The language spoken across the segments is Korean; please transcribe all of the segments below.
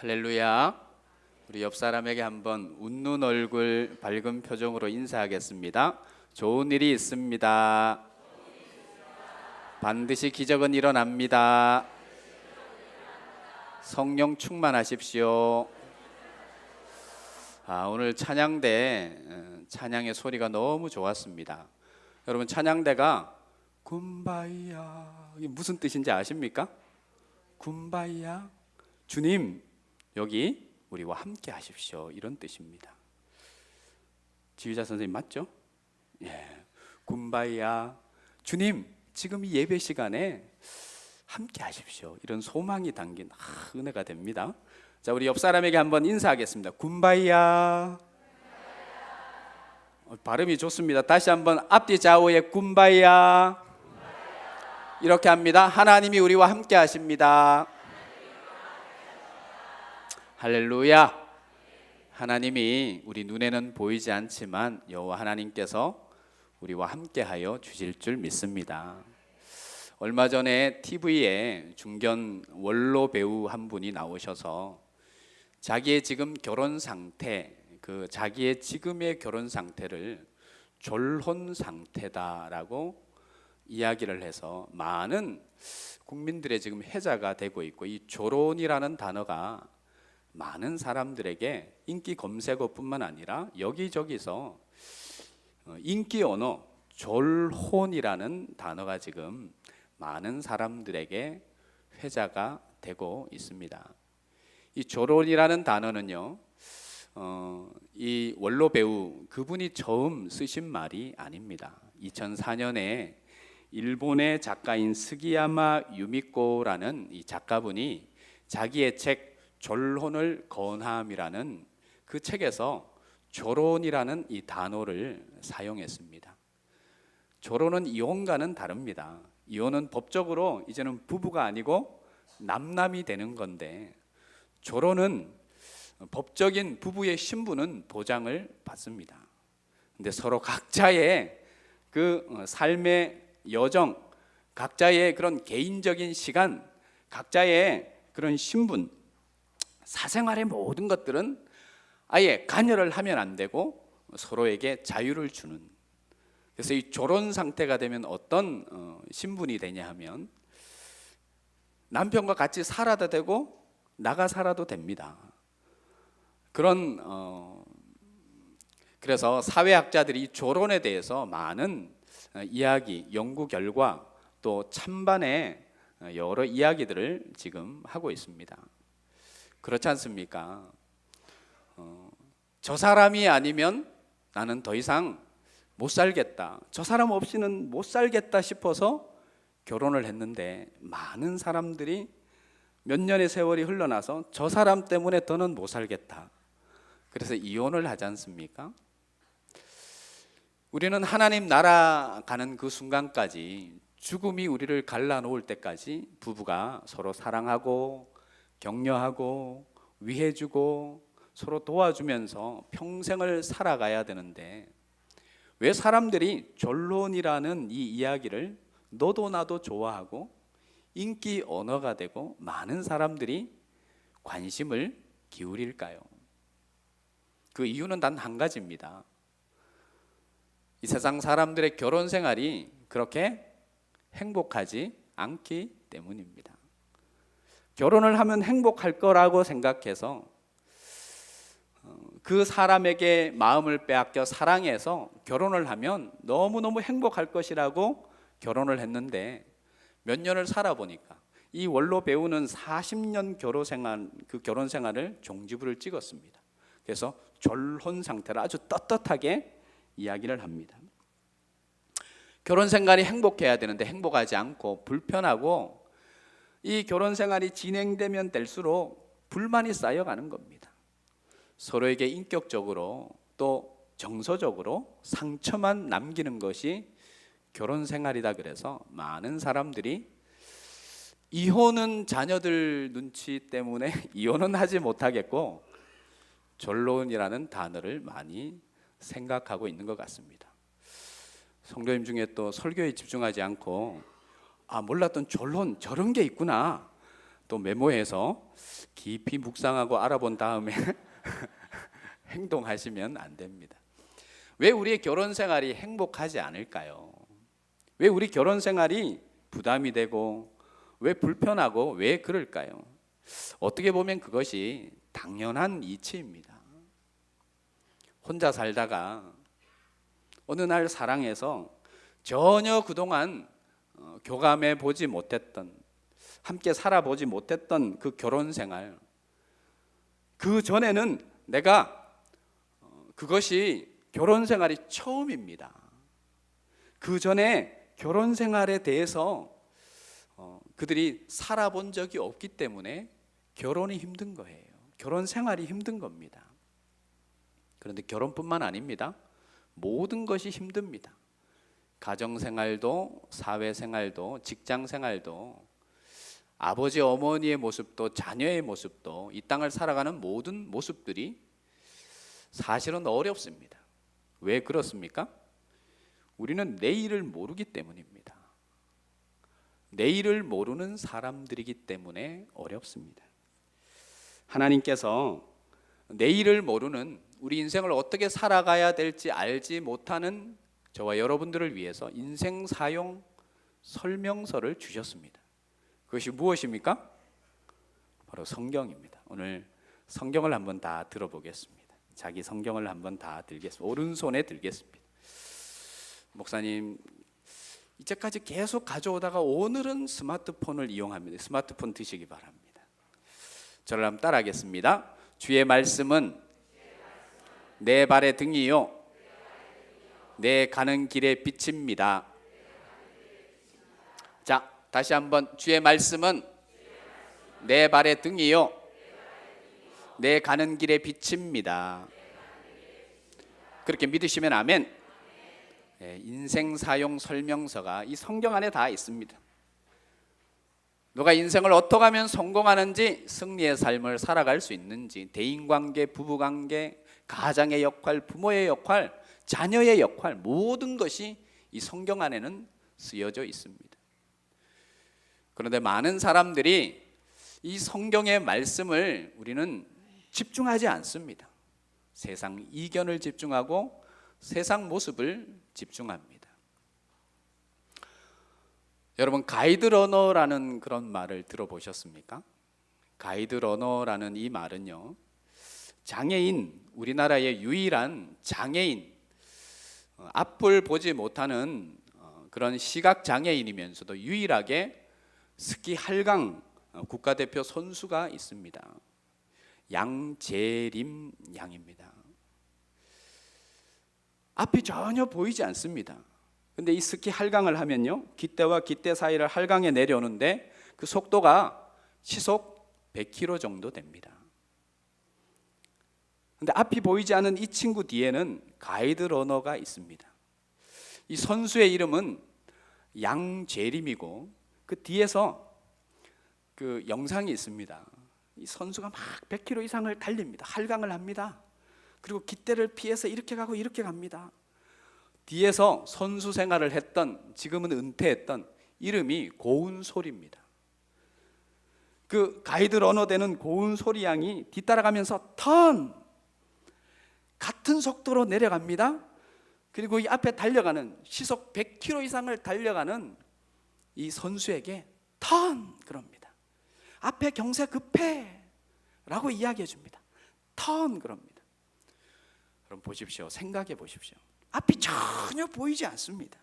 할렐루야. 우리 옆 사람에게 한번 웃는 얼굴 밝은 표정으로 인사하겠습니다. 좋은 일이 있습니다. 반드시 기적은 일어납니다. 성령 충만하십시오. 오늘 찬양대 찬양의 소리가 너무 좋았습니다. 여러분, 찬양대가 굼바이야, 이게 무슨 뜻인지 아십니까? 굼바이야, 주님 여기 우리와 함께 하십시오, 이런 뜻입니다. 지휘자 선생님 맞죠? 예, 굼바이야, 주님 지금 이 예배 시간에 함께 하십시오, 이런 소망이 담긴 은혜가 됩니다. 자, 우리 옆 사람에게 한번 인사하겠습니다. 굼바이야. 발음이 좋습니다. 다시 한번 앞뒤 좌우에 굼바이야. 이렇게 합니다. 하나님이 우리와 함께 하십니다. 할렐루야. 하나님이 우리 눈에는 보이지 않지만 여호와 하나님께서 우리와 함께하여 주실 줄 믿습니다. 얼마 전에 TV에 중견 원로 배우 한 분이 나오셔서 자기의 지금 결혼 상태, 자기의 지금의 결혼 상태를 졸혼 상태다라고 이야기를 해서 많은 국민들의 지금 회자가 되고 있고, 이 졸혼이라는 단어가 많은 사람들에게 인기 검색어뿐만 아니라 여기저기서 인기 언어 졸혼이라는 단어가 지금 많은 사람들에게 회자가 되고 있습니다. 이 졸혼이라는 단어는요, 이 원로 배우 그분이 처음 쓰신 말이 아닙니다. 2004년에 일본의 작가인 스기야마 유미코라는 이 작가분이 자기의 책 졸혼을 건함이라는 그 책에서 졸혼이라는 이 단어를 사용했습니다. 졸혼은 이혼과는 다릅니다. 이혼은 법적으로 이제는 부부가 아니고 남남이 되는 건데, 졸혼은 법적인 부부의 신분은 보장을 받습니다. 근데 서로 각자의 그 삶의 여정, 각자의 그런 개인적인 시간, 각자의 그런 신분, 사생활의 모든 것들은 아예 간여를 하면 안 되고 서로에게 자유를 주는, 그래서 이 졸혼 상태가 되면 어떤 신분이 되냐 하면 남편과 같이 살아도 되고 나가 살아도 됩니다. 그래서 사회학자들이 졸혼에 대해서 많은 이야기, 연구 결과 또 찬반의 여러 이야기들을 지금 하고 있습니다. 그렇지 않습니까? 저 사람이 아니면 나는 더 이상 못 살겠다, 저 사람 없이는 못 살겠다 싶어서 결혼을 했는데, 많은 사람들이 몇 년의 세월이 흘러나서 저 사람 때문에 더는 못 살겠다, 그래서 이혼을 하지 않습니까? 우리는 하나님 나라 가는 그 순간까지, 죽음이 우리를 갈라놓을 때까지 부부가 서로 사랑하고 격려하고 위해주고 서로 도와주면서 평생을 살아가야 되는데, 왜 사람들이 졸혼이라는 이 이야기를 너도 나도 좋아하고 인기 언어가 되고 많은 사람들이 관심을 기울일까요? 그 이유는 단 한 가지입니다. 이 세상 사람들의 결혼 생활이 그렇게 행복하지 않기 때문입니다. 결혼을 하면 행복할 거라고 생각해서 그 사람에게 마음을 빼앗겨 사랑해서 결혼을 하면 너무너무 행복할 것이라고 결혼을 했는데, 몇 년을 살아보니까 이 원로 배우는 40년 결혼 생활을 종지부를 찍었습니다. 그래서 졸혼 상태를 아주 떳떳하게 이야기를 합니다. 결혼 생활이 행복해야 되는데 행복하지 않고 불편하고, 이 결혼 생활이 진행되면 될수록 불만이 쌓여가는 겁니다. 서로에게 인격적으로 또 정서적으로 상처만 남기는 것이 결혼 생활이다. 그래서 많은 사람들이 이혼은 자녀들 눈치 때문에 이혼은 하지 못하겠고 졸혼이라는 단어를 많이 생각하고 있는 것 같습니다. 성도님 중에 또 설교에 집중하지 않고 몰랐던 졸혼 저런 게 있구나, 또 메모해서 깊이 묵상하고 알아본 다음에 행동하시면 안 됩니다. 왜 우리의 결혼 생활이 행복하지 않을까요? 왜 우리 결혼 생활이 부담이 되고 왜 불편하고 왜 그럴까요? 어떻게 보면 그것이 당연한 이치입니다. 혼자 살다가 어느 날 사랑해서 전혀 그동안 교감해 보지 못했던, 함께 살아보지 못했던 그 결혼 생활, 그 전에는 내가 그것이 결혼 생활이 처음입니다. 그 전에 결혼 생활에 대해서 그들이 살아본 적이 없기 때문에 결혼이 힘든 거예요. 결혼 생활이 힘든 겁니다. 그런데 결혼뿐만 아닙니다. 모든 것이 힘듭니다. 가정생활도, 사회생활도, 직장생활도, 아버지 어머니의 모습도, 자녀의 모습도, 이 땅을 살아가는 모든 모습들이 사실은 어렵습니다. 왜 그렇습니까? 우리는 내일을 모르기 때문입니다. 내일을 모르는 사람들이기 때문에 어렵습니다. 하나님께서 내일을 모르는, 우리 인생을 어떻게 살아가야 될지 알지 못하는 저와 여러분들을 위해서 인생 사용 설명서를 주셨습니다. 그것이 무엇입니까? 바로 성경입니다. 오늘 성경을 한번 다 들어보겠습니다. 자기 성경을 한번 다 들겠습니다. 오른손에 들겠습니다. 목사님, 이제까지 계속 가져오다가 오늘은 스마트폰을 이용합니다. 스마트폰 드시기 바랍니다. 저를 한번 따라하겠습니다. 주의 말씀은 내 발의 등이요 내 가는 길의 빛입니다. 자, 다시 한번. 주의 말씀은 내 발의 등이요 내 가는 길의 빛입니다. 그렇게 믿으시면 아멘. 인생 사용 설명서가 이 성경 안에 다 있습니다. 누가 인생을 어떻게 하면 성공하는지, 승리의 삶을 살아갈 수 있는지, 대인관계, 부부관계, 가장의 역할, 부모의 역할, 자녀의 역할, 모든 것이 이 성경 안에는 쓰여져 있습니다. 그런데 많은 사람들이 이 성경의 말씀을 우리는 집중하지 않습니다. 세상 이견을 집중하고 세상 모습을 집중합니다. 여러분, 가이드 러너라는 그런 말을 들어보셨습니까? 가이드 러너라는 이 말은요, 장애인, 우리나라의 유일한 장애인, 앞을 보지 못하는 그런 시각 장애인이면서도 유일하게 스키 할강 국가대표 선수가 있습니다. 양재림 양입니다. 앞이 전혀 보이지 않습니다. 근데 이 스키 할강을 하면요, 깃대와 깃대 사이를 할강에 내려오는데 그 속도가 시속 100km 정도 됩니다. 근데 앞이 보이지 않은 이 친구 뒤에는 가이드 러너가 있습니다. 이 선수의 이름은 양재림이고 그 뒤에서 그 영상이 있습니다. 이 선수가 막 100km 이상을 달립니다. 할강을 합니다. 그리고 깃대를 피해서 이렇게 가고 이렇게 갑니다. 뒤에서 선수 생활을 했던, 지금은 은퇴했던, 이름이 고운솔입니다. 그 가이드 러너 되는 고운솔이 양이 뒤따라가면서 턴! 같은 속도로 내려갑니다. 그리고 이 앞에 달려가는, 시속 100km 이상을 달려가는 이 선수에게 턴! 그럽니다. 앞에 경세 급해! 라고 이야기해 줍니다. 턴! 그럽니다. 그럼 보십시오. 생각해 보십시오. 앞이 전혀 보이지 않습니다.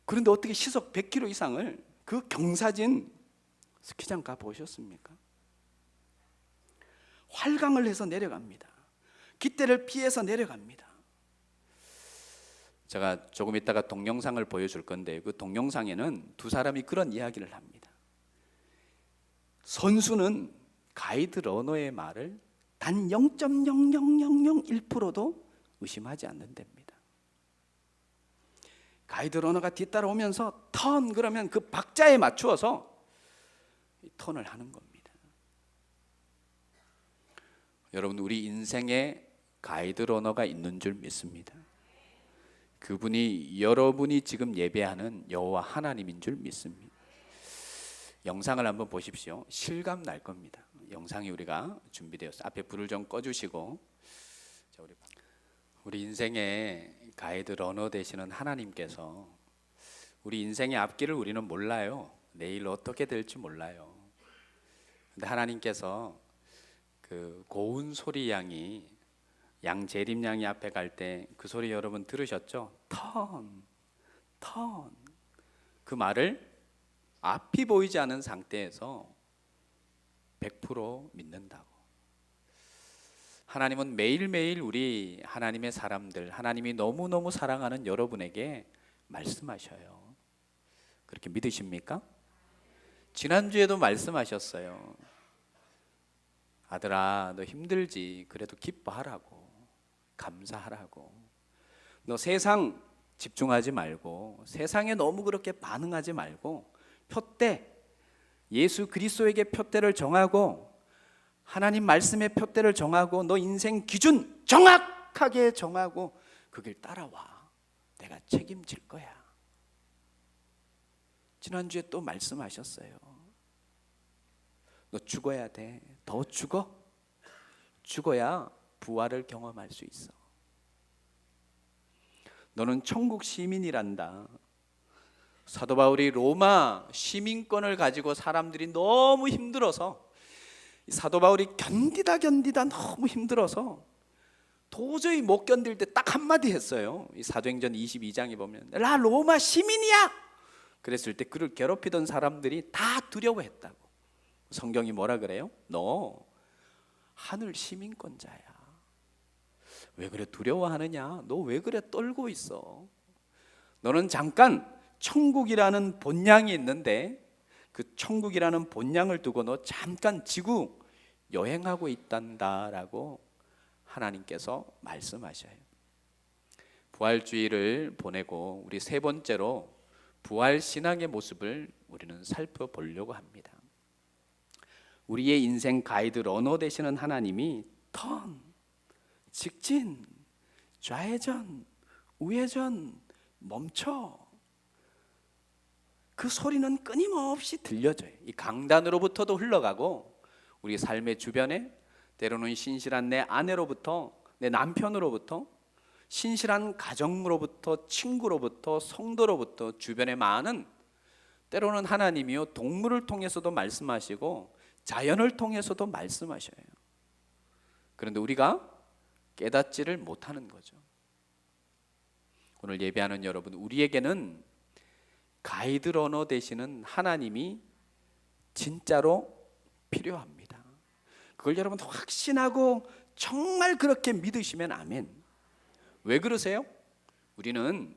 그런데 어떻게 시속 100km 이상을 그 경사진 스키장 가 보셨습니까? 활강을 해서 내려갑니다. 깃대를 피해서 내려갑니다. 제가 조금 있다가 동영상을 보여줄 건데 그 동영상에는 두 사람이 그런 이야기를 합니다. 선수는 가이드 러너의 말을 단 0.00001%도 의심하지 않는답니다. 가이드 러너가 뒤따라오면서 턴 그러면 그 박자에 맞추어서 턴을 하는 겁니다. 여러분, 우리 인생에 가이드 러너가 있는 줄 믿습니다. 그분이 여러분이 지금 예배하는 여호와 하나님인 줄 믿습니다. 영상을 한번 보십시오. 실감 날 겁니다. 영상이 우리가 준비되었어요. 앞에 불을 좀 꺼주시고. 자, 우리 인생의 가이드 러너 되시는 하나님께서 우리 인생의 앞길을 우리는 몰라요. 내일 어떻게 될지 몰라요. 근데 하나님께서 그 고운 소리 양이 양 재림양이 앞에 갈 때 그 소리 여러분 들으셨죠? 턴. 그 말을 앞이 보이지 않은 상태에서 100% 믿는다고. 하나님은 매일매일 우리 하나님의 사람들, 하나님이 너무너무 사랑하는 여러분에게 말씀하셔요. 그렇게 믿으십니까? 지난주에도 말씀하셨어요. 아들아, 너 힘들지? 그래도 기뻐하라고, 감사하라고. 너 세상 집중하지 말고, 세상에 너무 그렇게 반응하지 말고, 표대, 예수 그리스도에게 표대를 정하고, 하나님 말씀의 표대를 정하고, 너 인생 기준 정확하게 정하고 그 길 따라와. 내가 책임질 거야. 지난주에 또 말씀하셨어요. 너 죽어야 돼. 더 죽어. 죽어야 부활을 경험할 수 있어. 너는 천국 시민이란다. 사도 바울이 로마 시민권을 가지고 사람들이 너무 힘들어서, 사도 바울이 견디다 너무 힘들어서 도저히 못 견딜 때 딱 한마디 했어요. 이 사도행전 22장에 보면 나 로마 시민이야. 그랬을 때 그를 괴롭히던 사람들이 다 두려워했다고. 성경이 뭐라 그래요? 너 하늘 시민권자야. 왜 그래 두려워하느냐? 너 왜 그래 떨고 있어? 너는 잠깐 천국이라는 본향이 있는데 그 천국이라는 본향을 두고 너 잠깐 지구 여행하고 있단다라고 하나님께서 말씀하셔요. 부활주의를 보내고 우리 세 번째로 부활 신앙의 모습을 우리는 살펴보려고 합니다. 우리의 인생 가이드 러너 되시는 하나님이 턴, 직진, 좌회전, 우회전, 멈춰. 그 소리는 끊임없이 들려져요. 이 강단으로부터도 흘러가고 우리 삶의 주변에 때로는 신실한 내 아내로부터, 내 남편으로부터, 신실한 가정으로부터, 친구로부터, 성도로부터, 주변의 많은, 때로는 하나님이요 동물을 통해서도 말씀하시고 자연을 통해서도 말씀하셔요. 그런데 우리가 깨닫지를 못하는 거죠. 오늘 예배하는 여러분, 우리에게는 가이드 러너 되시는 하나님이 진짜로 필요합니다. 그걸 여러분 확신하고 정말 그렇게 믿으시면 아멘. 왜 그러세요? 우리는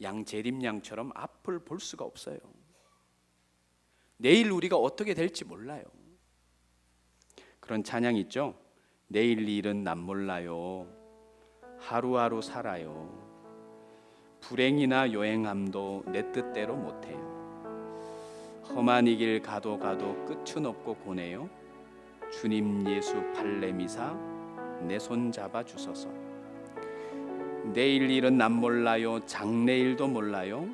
양 재림양처럼 앞을 볼 수가 없어요. 내일 우리가 어떻게 될지 몰라요. 그런 찬양 있죠? 내일 일은 난 몰라요. 하루하루 살아요. 불행이나 요행함도 내 뜻대로 못해요. 험한 이 길 가도 끝은 없고 고네요. 주님 예수 발레미사 내 손 잡아 주소서. 내일 일은 난 몰라요. 장래일도 몰라요.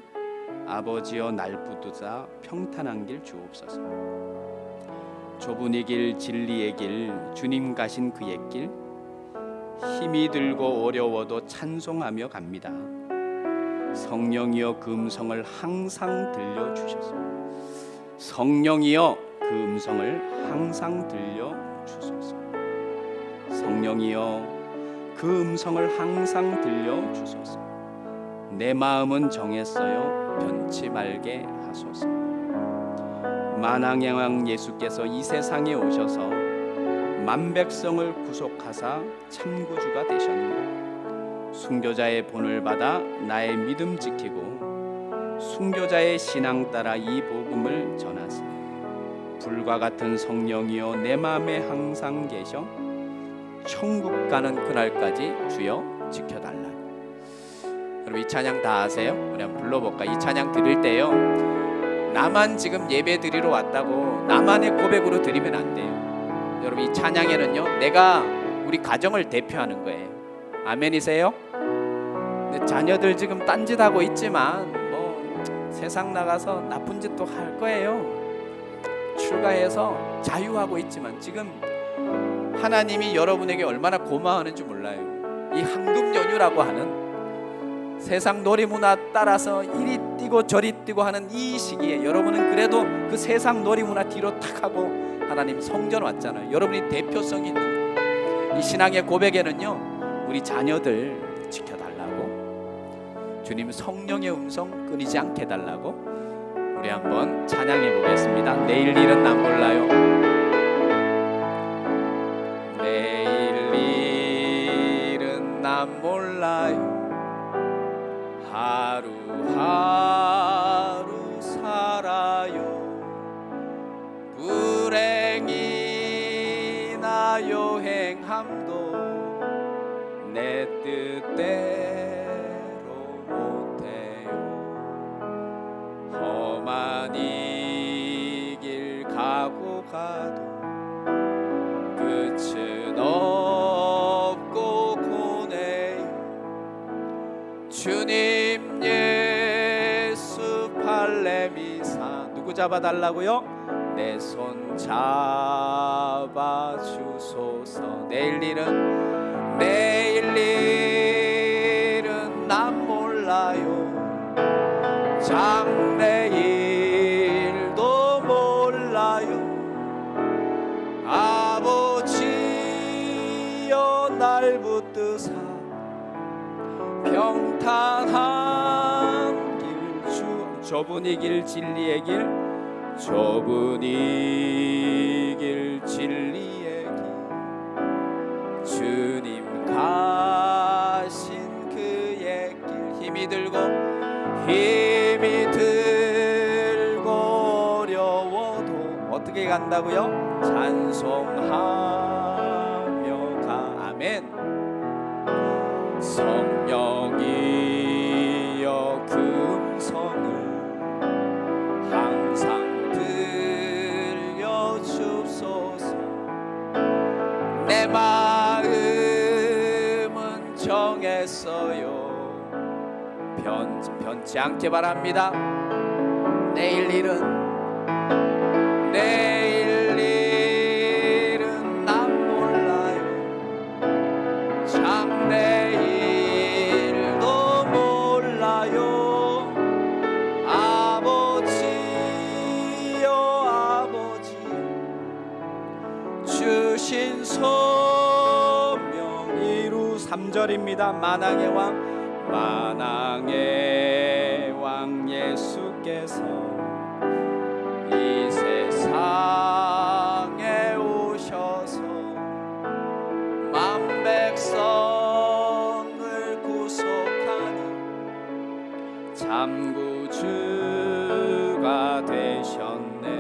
아버지여 날 붙드사 평탄한 길 주옵소서. 좁은 이 길 진리의 길 주님 가신 그의 길 힘이 들고 어려워도 찬송하며 갑니다. 성령이여 그 음성을 항상 들려주셔서 성령이여 그 음성을 항상 들려주소서. 성령이여 그 음성을 항상 들려주소서. 내 마음은 정했어요. 변치 말게 하소서. 만왕의 예수께서 이 세상에 오셔서 만백성을 구속하사 참구주가 되셨네. 순교자의 본을 받아 나의 믿음 지키고 순교자의 신앙 따라 이 복음을 전하세. 불과 같은 성령이여 내 마음에 항상 계셔 천국 가는 그날까지 주여 지켜달라. 여러분 이 찬양 다 아세요? 우리 한번 불러볼까? 이 찬양 드릴 때요 나만 지금 예배 드리러 왔다고 나만의 고백으로 드리면 안 돼요. 여러분 이 찬양에는요 내가 우리 가정을 대표하는 거예요. 아멘이세요? 자녀들 지금 딴짓하고 있지만 뭐 세상 나가서 나쁜 짓도 할 거예요. 출가해서 자유하고 있지만 지금 하나님이 여러분에게 얼마나 고마워하는지 몰라요. 이 황금 연휴라고 하는 세상 놀이문화 따라서 이리 뛰고 저리 뛰고 하는 이 시기에 여러분은 그래도 그 세상 놀이문화 뒤로 탁 하고 하나님 성전 왔잖아요. 여러분이 대표성 있는 이 신앙의 고백에는요, 우리 자녀들 지켜달라고, 주님 성령의 음성 끊이지 않게 해달라고 우리 한번 찬양해 보겠습니다. 내일 일은 난 몰라요. 내일 일은 난 몰라요. 하루하루 살아요. 불행이나 여행함도 내 뜻대로 못해요. 험한 이 길 가고 가도 끝은 없고 고뇌요. 주님 예수 팔레미사 누구 잡아달라고요? 내 손 잡아주소서. 내일 일은 난 몰라요. 장래일도 몰라요. 아버지여 날 붙드사 평탄한 길 좁은 이 길 진리의 길, 좁은 이 길 진리의 길, 주님 가신 그의 길. 힘이 들고 어려워도 어떻게 간다고요? 찬송하며 가. 아멘. 성령이여 그 음성을 항상 들려주소서. 내 마음은 정했어요. 변치 않게 바랍니다. 내일 일은 난 몰라요. 장래일도 몰라요. 아버지여 아버지 주신 소명 이루. 3절입니다. 만왕의 왕 예수께서 이 세상에 오셔서 만 백성을 구속하니 참구주가 되셨네.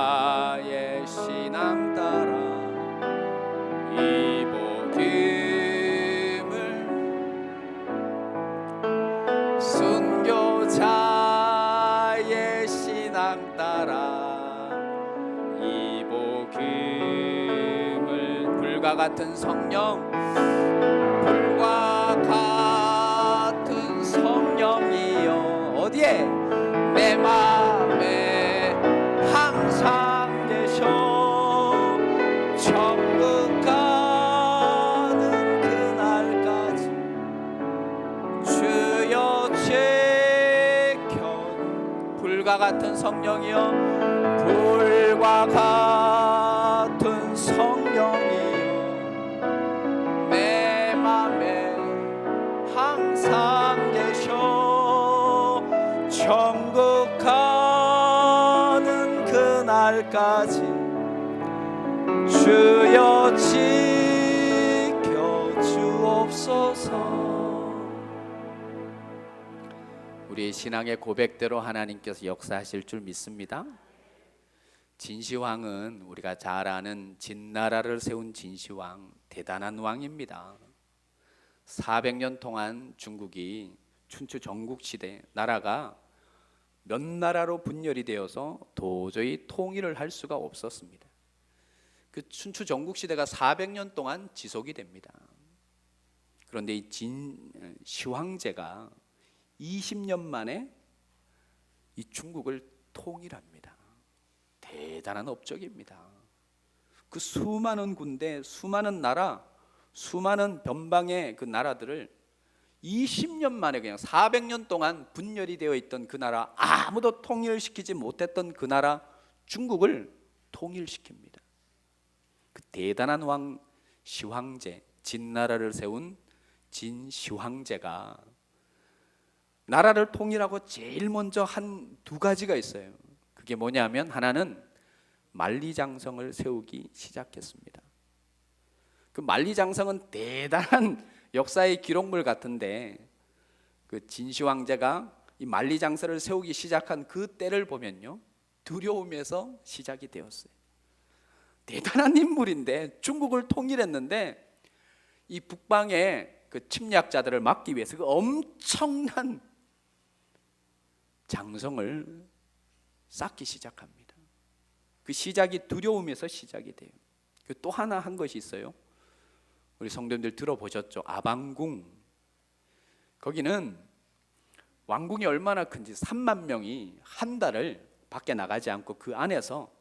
순교자의 신앙 따라 이 복음을, 순교자의 신앙 따라 이 복음을, 불과 같은 성령, 불과 같은 성령이여 어디에? 내 마음에 항상 계셔. 천국 가는 그날까지 주여 지켜. 불과 같은 성령이여, 불과 같은 성령이여 내 맘에 항상 계셔. 천국 가는 그날까지 주여 지켜 주옵소서. 우리의 신앙의 고백대로 하나님께서 역사하실 줄 믿습니다. 진시황은 우리가 잘 아는 진나라를 세운 진시황, 대단한 왕입니다. 400년 동안 중국이 춘추 전국시대 나라가 몇 나라로 분열이 되어서 도저히 통일을 할 수가 없었습니다. 그 춘추 전국시대가 400년 동안 지속이 됩니다. 그런데 이 진시황제가 20년 만에 이 중국을 통일합니다. 대단한 업적입니다. 그 수많은 군대, 수많은 나라, 수많은 변방의 그 나라들을 20년 만에, 그냥 400년 동안 분열이 되어 있던 그 나라, 아무도 통일시키지 못했던 그 나라 중국을 통일시킵니다. 그 대단한 왕 시황제, 진나라를 세운 진시황제가 나라를 통일하고 제일 먼저 한 두 가지가 있어요. 그게 뭐냐면, 하나는 만리장성을 세우기 시작했습니다. 그 만리장성은 대단한 역사의 기록물 같은데, 그 진시황제가 이 만리장성을 세우기 시작한 그 때를 보면요, 두려움에서 시작이 되었어요. 대단한 인물인데, 중국을 통일했는데 이 북방의 그 침략자들을 막기 위해서 그 엄청난 장성을 쌓기 시작합니다. 그 시작이 두려움에서 시작이 돼요. 또 하나 한 것이 있어요. 우리 성도님들 들어보셨죠? 아방궁. 거기는 왕궁이 얼마나 큰지 3만 명이 한 달을 밖에 나가지 않고 그 안에서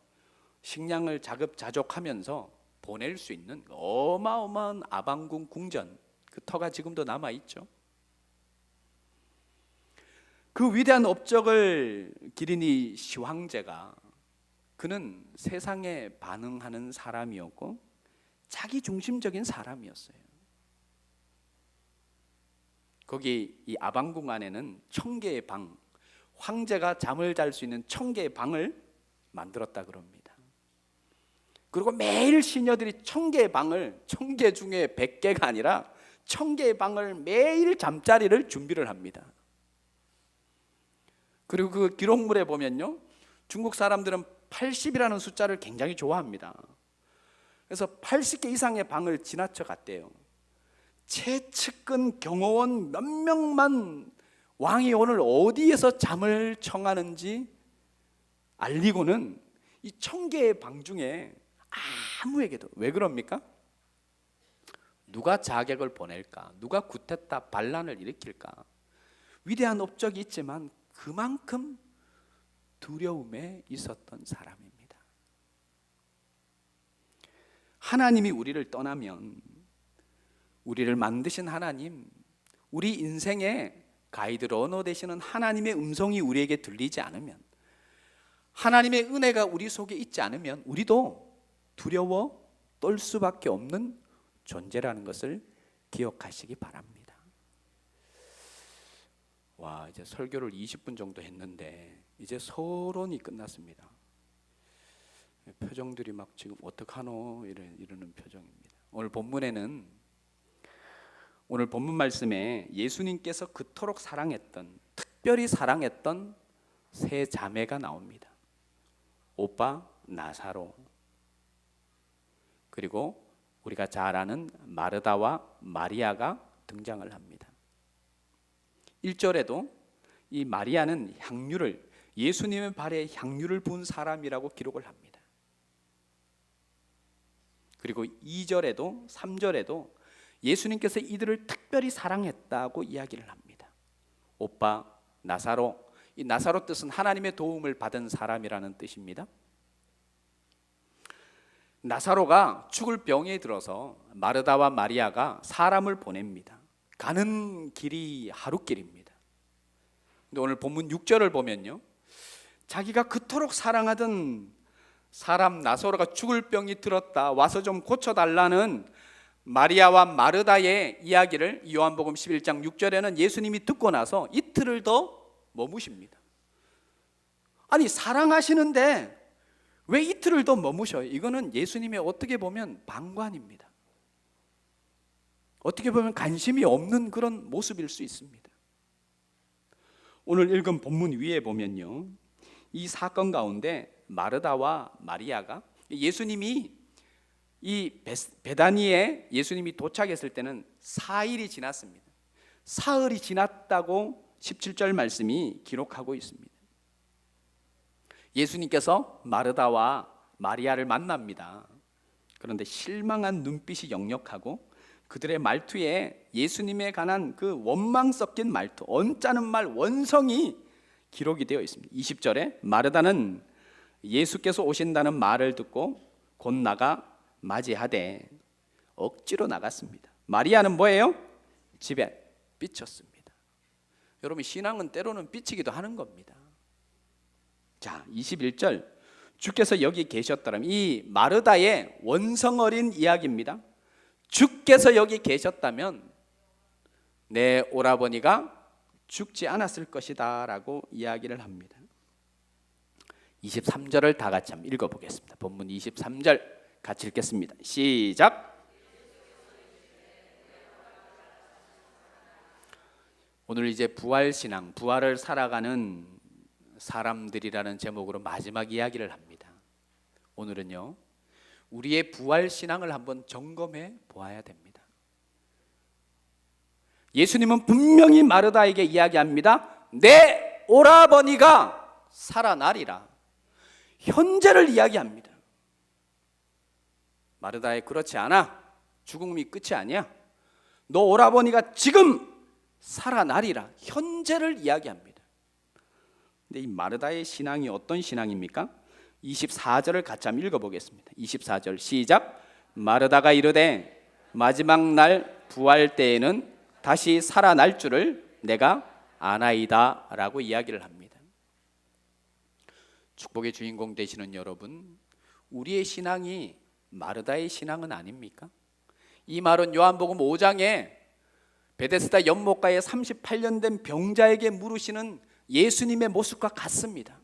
식량을 자급자족하면서 보낼 수 있는 어마어마한 아방궁 궁전, 그 터가 지금도 남아있죠. 그 위대한 업적을 기린 이 시황제가, 그는 세상에 반응하는 사람이었고 자기 중심적인 사람이었어요. 거기 이 아방궁 안에는 1000개의 방, 황제가 잠을 잘 수 있는 1000개의 방을 만들었다 그럽니다. 그리고 매일 시녀들이 1000개의 방을, 1000개 중에 100개가 아니라 1000개의 방을 매일 잠자리를 준비를 합니다. 그리고 그 기록물에 보면요, 중국 사람들은 80이라는 숫자를 굉장히 좋아합니다. 그래서 80개 이상의 방을 지나쳐 갔대요. 최측근 경호원 몇 명만 왕이 오늘 어디에서 잠을 청하는지 알리고는 이 1000개의 방 중에 아무에게도. 왜 그럽니까? 누가 자객을 보낼까? 누가 구태타 반란을 일으킬까? 위대한 업적이 있지만 그만큼 두려움에 있었던 사람입니다. 하나님이 우리를 떠나면, 우리를 만드신 하나님, 우리 인생의 가이드 러너 되시는 하나님의 음성이 우리에게 들리지 않으면, 하나님의 은혜가 우리 속에 있지 않으면 우리도 두려워 떨 수밖에 없는 존재라는 것을 기억하시기 바랍니다. 와, 이제 설교를 20분 정도 했는데 이제 서론이 끝났습니다. 표정들이 막 지금 어떡하노 이러는 표정입니다. 오늘 본문 말씀에 예수님께서 그토록 사랑했던, 특별히 사랑했던 세 자매가 나옵니다. 오빠 나사로, 그리고 우리가 잘 아는 마르다와 마리아가 등장을 합니다. 1절에도 이 마리아는 예수님의 발에 향유를 부은 사람이라고 기록을 합니다. 그리고 2절에도 3절에도 예수님께서 이들을 특별히 사랑했다고 이야기를 합니다. 오빠 나사로, 이 나사로 뜻은 하나님의 도움을 받은 사람이라는 뜻입니다. 나사로가 죽을 병에 들어서 마르다와 마리아가 사람을 보냅니다. 가는 길이 하룻길입니다. 근데 오늘 본문 6절을 보면요, 자기가 그토록 사랑하던 사람 나사로가 죽을 병이 들었다, 와서 좀 고쳐달라는 마리아와 마르다의 이야기를 요한복음 11장 6절에는 예수님이 듣고 나서 이틀을 더 머무십니다. 아니, 사랑하시는데 왜 이틀을 더 머무셔요? 이거는 예수님의 어떻게 보면 방관입니다. 어떻게 보면 관심이 없는 그런 모습일 수 있습니다. 오늘 읽은 본문 위에 보면요, 이 사건 가운데 마르다와 마리아가, 예수님이 이 베다니에 예수님이 도착했을 때는 사일이 지났습니다. 사흘이 지났다고 17절 말씀이 기록하고 있습니다. 예수님께서 마르다와 마리아를 만납니다. 그런데 실망한 눈빛이 역력하고 그들의 말투에 예수님에 관한 그 원망 섞인 말투, 언짢은 말, 원성이 기록이 되어 있습니다. 20절에 마르다는 예수께서 오신다는 말을 듣고 곧 나가 맞이하되 억지로 나갔습니다. 마리아는 뭐예요? 집에 삐쳤습니다. 여러분, 신앙은 때로는 삐치기도 하는 겁니다. 자, 21절, 주께서 여기 계셨다면, 이 마르다의 원성 어린 이야기입니다. 주께서 여기 계셨다면 내 오라버니가 죽지 않았을 것이다 라고 이야기를 합니다. 23절을 다 같이 한번 읽어보겠습니다. 본문 23절 같이 읽겠습니다. 시작. 오늘 이제 부활신앙, 부활을 살아가는 사람들이라는 제목으로 마지막 이야기를 합니다. 오늘은요, 우리의 부활신앙을 한번 점검해 보아야 됩니다. 예수님은 분명히 마르다에게 이야기합니다. 내 오라버니가 살아나리라. 현재를 이야기합니다. 마르다에 그렇지 않아. 죽음이 끝이 아니야. 너 오라버니가 지금 살아나리라. 현재를 이야기합니다. 근데 이 마르다의 신앙이 어떤 신앙입니까? 24절을 같이 한번 읽어보겠습니다. 24절 시작. 마르다가 이르되 마지막 날 부활 때에는 다시 살아날 줄을 내가 아나이다 라고 이야기를 합니다. 축복의 주인공 되시는 여러분, 우리의 신앙이 마르다의 신앙은 아닙니까? 이 말은 요한복음 5장에 베데스다 연못가에 38년 된 병자에게 물으시는 예수님의 모습과 같습니다.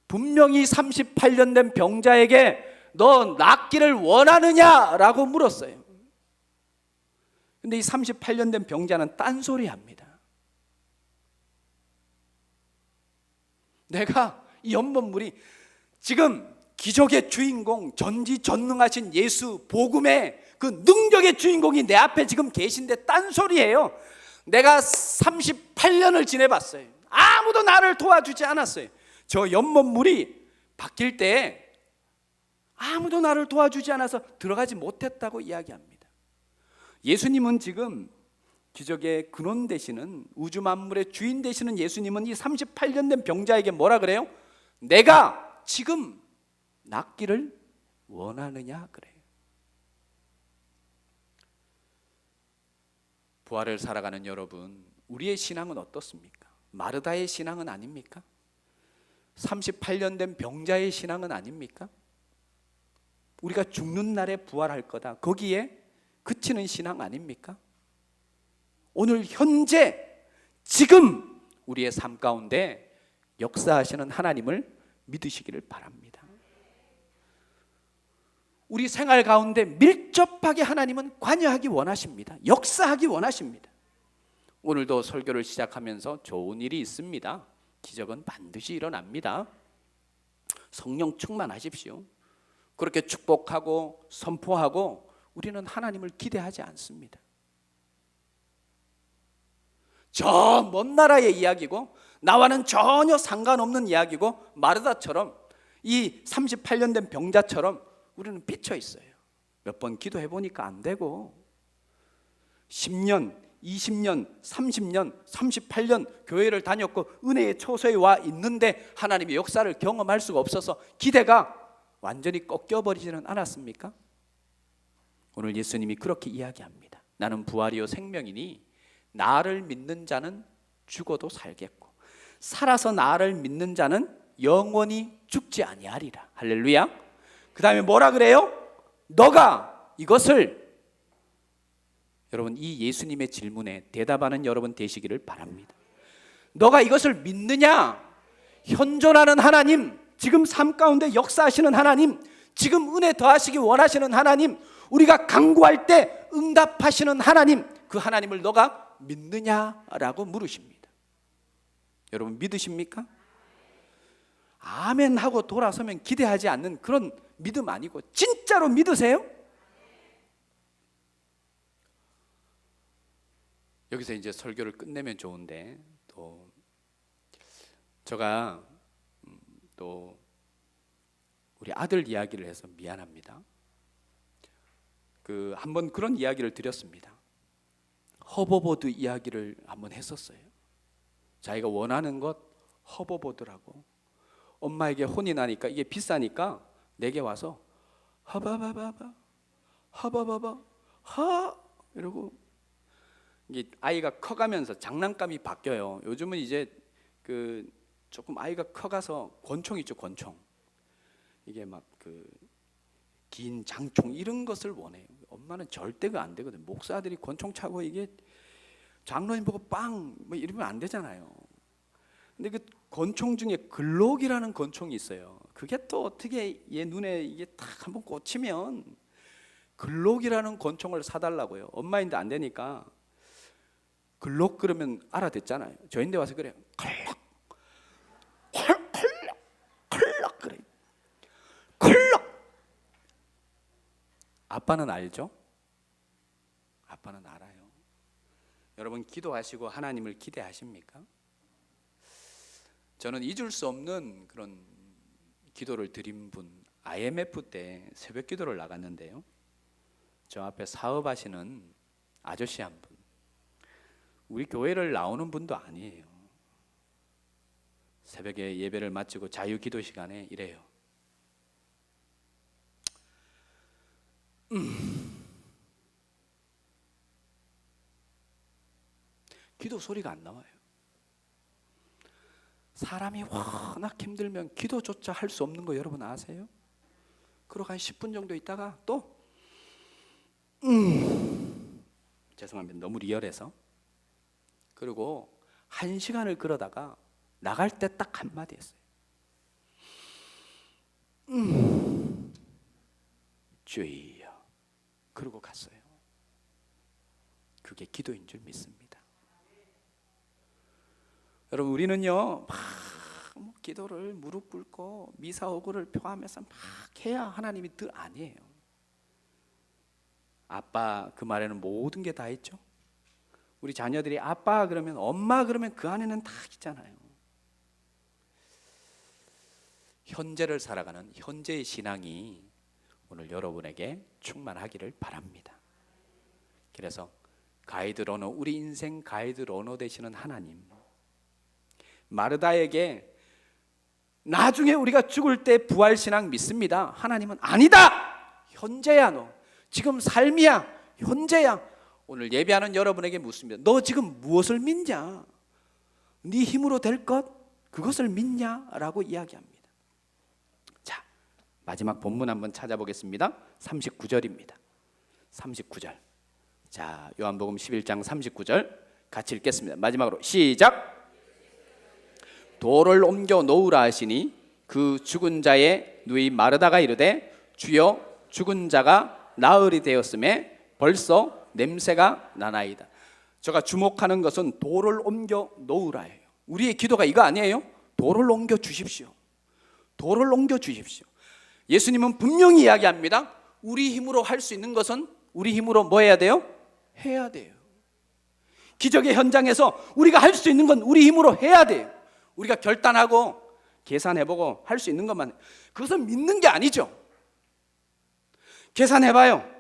분명히 38년 된 병자에게 너 낫기를 원하느냐라고 물었어요. 근데 이 38년 된 병자는 딴소리 합니다. 내가 이 연못물이 지금 기적의 주인공, 전지전능하신 예수 복음의 그 능력의 주인공이 내 앞에 지금 계신데 딴소리예요. 내가 38년을 지내봤어요. 아무도 나를 도와주지 않았어요. 저 연못물이 바뀔 때 아무도 나를 도와주지 않아서 들어가지 못했다고 이야기합니다. 예수님은 지금 기적의 근원 되시는, 우주 만물의 주인 되시는 예수님은 이 38년 된 병자에게 뭐라 그래요? 내가 지금 낫기를 원하느냐 그래요. 부활을 살아가는 여러분, 우리의 신앙은 어떻습니까? 마르다의 신앙은 아닙니까? 38년 된 병자의 신앙은 아닙니까? 우리가 죽는 날에 부활할 거다, 거기에 그치는 신앙 아닙니까? 오늘 현재 지금 우리의 삶 가운데 역사하시는 하나님을 믿으시기를 바랍니다. 우리 생활 가운데 밀접하게 하나님은 관여하기 원하십니다. 역사하기 원하십니다. 오늘도 설교를 시작하면서 좋은 일이 있습니다. 기적은 반드시 일어납니다. 성령 충만하십시오. 그렇게 축복하고 선포하고 우리는 하나님을 기대하지 않습니다. 저 먼 나라의 이야기고 나와는 전혀 상관없는 이야기고, 마르다처럼 이 38년 된 병자처럼 우리는 삐쳐 있어요. 몇 번 기도해 보니까 안 되고, 10년, 20년, 30년, 38년 교회를 다녔고 은혜의 초소에 와 있는데 하나님의 역사를 경험할 수가 없어서 기대가 완전히 꺾여버리지는 않았습니까? 오늘 예수님이 그렇게 이야기합니다. 나는 부활이요 생명이니 나를 믿는 자는 죽어도 살겠고 살아서 나를 믿는 자는 영원히 죽지 아니하리라. 할렐루야. 그 다음에 뭐라 그래요? 너가 이것을, 여러분 이 예수님의 질문에 대답하는 여러분 되시기를 바랍니다. 너가 이것을 믿느냐? 현존하는 하나님, 지금 삶 가운데 역사하시는 하나님, 지금 은혜 더하시기 원하시는 하나님, 우리가 간구할 때 응답하시는 하나님, 그 하나님을 너가 믿느냐라고 물으십니다. 여러분 믿으십니까? 아멘 하고 돌아서면 기대하지 않는 그런 믿음 아니고 진짜로 믿으세요? 여기서 이제 설교를 끝내면 좋은데, 또 제가 또 우리 아들 이야기를 해서 미안합니다. 한번 그런 이야기를 드렸습니다. 허버보드 이야기를 한번 했었어요. 자기가 원하는 것 허버보드라고. 엄마에게 혼이 나니까 이게 비싸니까 내게 와서 하바바바바 하바바바 하 이러고, 이게 아이가 커가면서 장난감이 바뀌어요. 요즘은 이제 조금 아이가 커가서 권총 있죠, 권총. 이게 막 긴 장총 이런 것을 원해요. 엄마는 절대 안 되거든. 목사들이 권총 차고 이게 장로님 보고 빵 뭐 이러면 안 되잖아요. 근데 그 권총 중에 글록이라는 권총이 있어요. 그게 또 어떻게 얘 눈에 이게 딱 한번 꽂히면, 글록이라는 권총을 사달라고요. 엄마인데 안 되니까 글록 그러면 알아듣잖아요. 저인데 와서 그래요. 클럭 클럭 클럭 그래. 클럭. 아빠는 알죠? 아빠는 알아요. 여러분 기도하시고 하나님을 기대하십니까? 저는 잊을 수 없는 그런 기도를 드린 분, IMF 때 새벽 기도를 나갔는데요. 저 앞에 사업하시는 아저씨 한 분, 우리 교회를 나오는 분도 아니에요. 새벽에 예배를 마치고 자유 기도 시간에 이래요. 기도 소리가 안 나와요. 사람이 워낙 힘들면 기도조차 할 수 없는 거 여러분 아세요? 그러고 한 10분 정도 있다가 또 죄송합니다. 너무 리얼해서. 그리고 1시간을 그러다가 나갈 때 딱 한마디 했어요. 주여. 그러고 갔어요. 그게 기도인 줄 믿습니다. 여러분 우리는요 막 기도를 무릎 꿇고 미사오구를 표하면서 막 해야 하나님이 아니에요. 아빠 그 말에는 모든 게 다 있죠. 우리 자녀들이 아빠 그러면, 엄마 그러면 그 안에는 다 있잖아요. 현재를 살아가는 현재의 신앙이 오늘 여러분에게 충만하기를 바랍니다. 그래서 가이드 러너, 우리 인생 가이드 러너 되시는 하나님, 마르다에게 나중에 우리가 죽을 때 부활신앙 믿습니다. 하나님은 아니다, 현재야, 너 지금 삶이야, 현재야. 오늘 예배하는 여러분에게 묻습니다. 너 지금 무엇을 믿냐? 네 힘으로 될 것, 그것을 믿냐? 라고 이야기합니다. 자, 마지막 본문 한번 찾아보겠습니다. 39절입니다 39절. 자, 요한복음 11장 39절 같이 읽겠습니다. 마지막으로 시작. 돌을 옮겨 놓으라 하시니 그 죽은 자의 누이 마르다가 이르되 주여, 죽은 자가 나흘이 되었음에 벌써 냄새가 나나이다. 제가 주목하는 것은 돌을 옮겨 놓으라예요. 우리의 기도가 이거 아니에요? 돌을 옮겨 주십시오. 돌을 옮겨 주십시오. 예수님은 분명히 이야기합니다. 우리 힘으로 할 수 있는 것은 우리 힘으로 뭐 해야 돼요? 해야 돼요. 기적의 현장에서 우리가 할 수 있는 건 우리 힘으로 해야 돼요. 우리가 결단하고 계산해보고 할 수 있는 것만, 그것은 믿는 게 아니죠. 계산해봐요.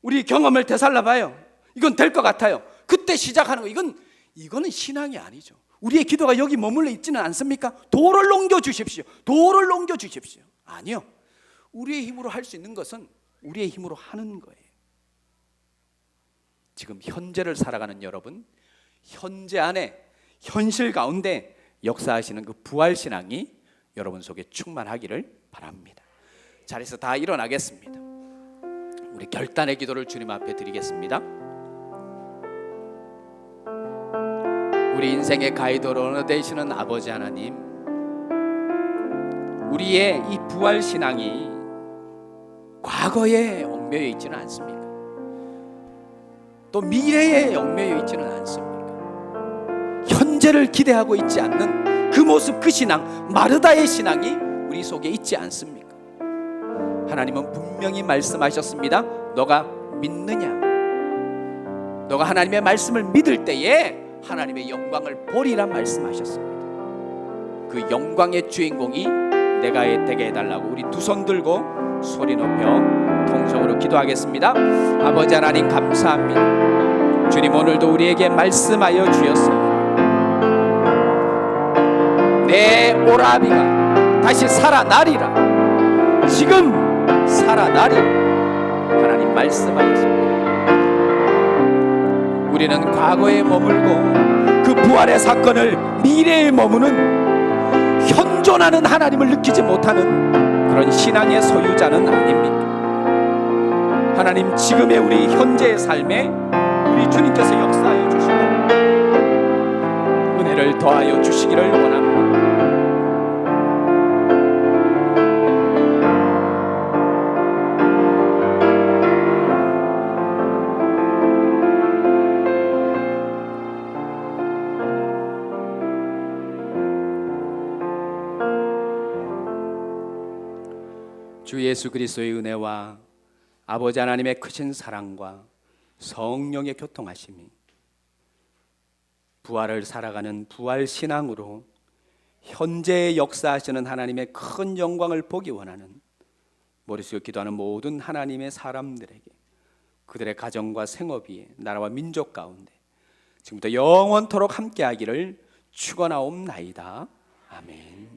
우리 경험을 되살려봐요. 이건 될 것 같아요. 그때 시작하는 거, 이거는 신앙이 아니죠. 우리의 기도가 여기 머물러 있지는 않습니까? 돌을 옮겨 주십시오. 돌을 옮겨 주십시오. 아니요. 우리의 힘으로 할 수 있는 것은 우리의 힘으로 하는 거예요. 지금 현재를 살아가는 여러분, 현재 안에 현실 가운데 역사하시는 그 부활신앙이 여러분 속에 충만하기를 바랍니다. 자리에서 다 일어나겠습니다. 우리 결단의 기도를 주님 앞에 드리겠습니다. 우리 인생의 가이드로 되시는 아버지 하나님, 우리의 이 부활신앙이 과거에 얽매여 있지는 않습니까? 또 미래에 얽매여 있지는 않습니까? 현재를 기대하고 있지 않는 그 모습, 그 신앙, 마르다의 신앙이 우리 속에 있지 않습니까? 하나님은 분명히 말씀하셨습니다. 너가 믿느냐? 너가 하나님의 말씀을 믿을 때에 하나님의 영광을 보리라 말씀하셨습니다. 그 영광의 주인공이 내가 되게 해달라고 우리 두 손 들고 소리 높여 통성으로 기도하겠습니다. 아버지 하나님 감사합니다. 주님, 오늘도 우리에게 말씀하여 주셨습니다. 내 오라비가 다시 살아나리라. 지금 살아나리라. 하나님 말씀하셨습니다. 우리는 과거에 머물고 그 부활의 사건을 미래에 머무는 현존하는 하나님을 느끼지 못하는 그런 신앙의 소유자는 아닙니까? 하나님, 지금의 우리 현재의 삶에 우리 주님께서 역사하여 주시고 은혜를 더하여 주시기를 원합니다. 주 예수 그리스도의 은혜와 아버지 하나님의 크신 사랑과 성령의 교통하심이 부활을 살아가는 부활신앙으로 현재의 역사하시는 하나님의 큰 영광을 보기 원하는 머릿속에 기도하는 모든 하나님의 사람들에게 그들의 가정과 생업 위에 나라와 민족 가운데 지금부터 영원토록 함께하기를 축원하옵나이다. 아멘.